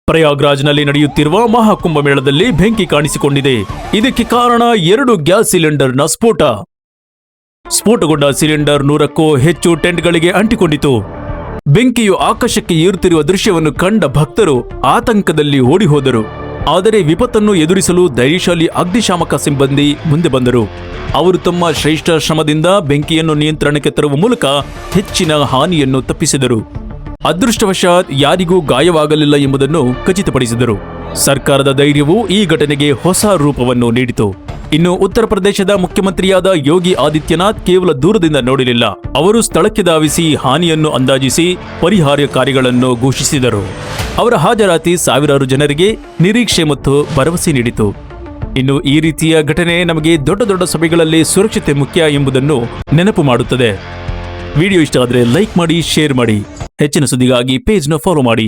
ಪ್ರಯಾಗ್ರಾಜ್ನಲ್ಲಿ ನಡೆಯುತ್ತಿರುವ ಮಹಾಕುಂಭಮೇಳದಲ್ಲಿ ಬೆಂಕಿ ಕಾಣಿಸಿಕೊಂಡಿದೆ. ಇದಕ್ಕೆ ಕಾರಣ 2 ಗ್ಯಾಸ್ ಸಿಲಿಂಡರ್ನ ಸ್ಫೋಟ. ಸ್ಫೋಟಗೊಂಡ ಸಿಲಿಂಡರ್ 100ಕ್ಕೂ ಹೆಚ್ಚು ಟೆಂಟ್ಗಳಿಗೆ ಅಂಟಿಕೊಂಡಿತು. ಬೆಂಕಿಯು ಆಕಾಶಕ್ಕೆ ಏರುತ್ತಿರುವ ದೃಶ್ಯವನ್ನು ಕಂಡ ಭಕ್ತರು ಆತಂಕದಲ್ಲಿ ಓಡಿ ಹೋದರು. ಆದರೆ ವಿಪತ್ತನ್ನು ಎದುರಿಸಲು ಧೈರ್ಯಶಾಲಿ ಅಗ್ನಿಶಾಮಕ ಸಿಬ್ಬಂದಿ ಮುಂದೆ ಬಂದರು. ಅವರು ತಮ್ಮ ಶ್ರೇಷ್ಠ ಶ್ರಮದಿಂದ ಬೆಂಕಿಯನ್ನು ನಿಯಂತ್ರಣಕ್ಕೆ ತರುವ ಮೂಲಕ ಹೆಚ್ಚಿನ ಹಾನಿಯನ್ನು ತಪ್ಪಿಸಿದರು. ಅದೃಷ್ಟವಶಾತ್ ಯಾರಿಗೂ ಗಾಯವಾಗಲಿಲ್ಲ ಎಂಬುದನ್ನು ಖಚಿತಪಡಿಸಿದರು. ಸರ್ಕಾರದ ಧೈರ್ಯವು ಈ ಘಟನೆಗೆ ಹೊಸ ರೂಪವನ್ನು ನೀಡಿತು. ಇನ್ನು ಉತ್ತರ ಪ್ರದೇಶದ ಮುಖ್ಯಮಂತ್ರಿಯಾದ ಯೋಗಿ ಆದಿತ್ಯನಾಥ್ ಕೇವಲ ದೂರದಿಂದ ನೋಡಲಿಲ್ಲ. ಅವರು ಸ್ಥಳಕ್ಕೆ ಧಾವಿಸಿ ಹಾನಿಯನ್ನು ಅಂದಾಜಿಸಿ ಪರಿಹಾರ ಕಾರ್ಯಗಳನ್ನು ಘೋಷಿಸಿದರು. ಅವರ ಹಾಜರಾತಿ ಸಾವಿರಾರು ಜನರಿಗೆ ನಿರೀಕ್ಷೆ ಮತ್ತು ಭರವಸೆ ನೀಡಿತು. ಇನ್ನು ಈ ರೀತಿಯ ಘಟನೆ ನಮಗೆ ದೊಡ್ಡ ದೊಡ್ಡ ಸಭೆಗಳಲ್ಲಿ ಸುರಕ್ಷತೆ ಮುಖ್ಯ ಎಂಬುದನ್ನು ನೆನಪು ಮಾಡುತ್ತದೆ. ವಿಡಿಯೋ ಇಷ್ಟ ಆದರೆ ಲೈಕ್ ಮಾಡಿ, ಶೇರ್ ಮಾಡಿ. ಹೆಚ್ಚಿನ ಸುದ್ದಿಗಾಗಿ ಪೇಜ್ನ ಫಾಲೋ ಮಾಡಿ.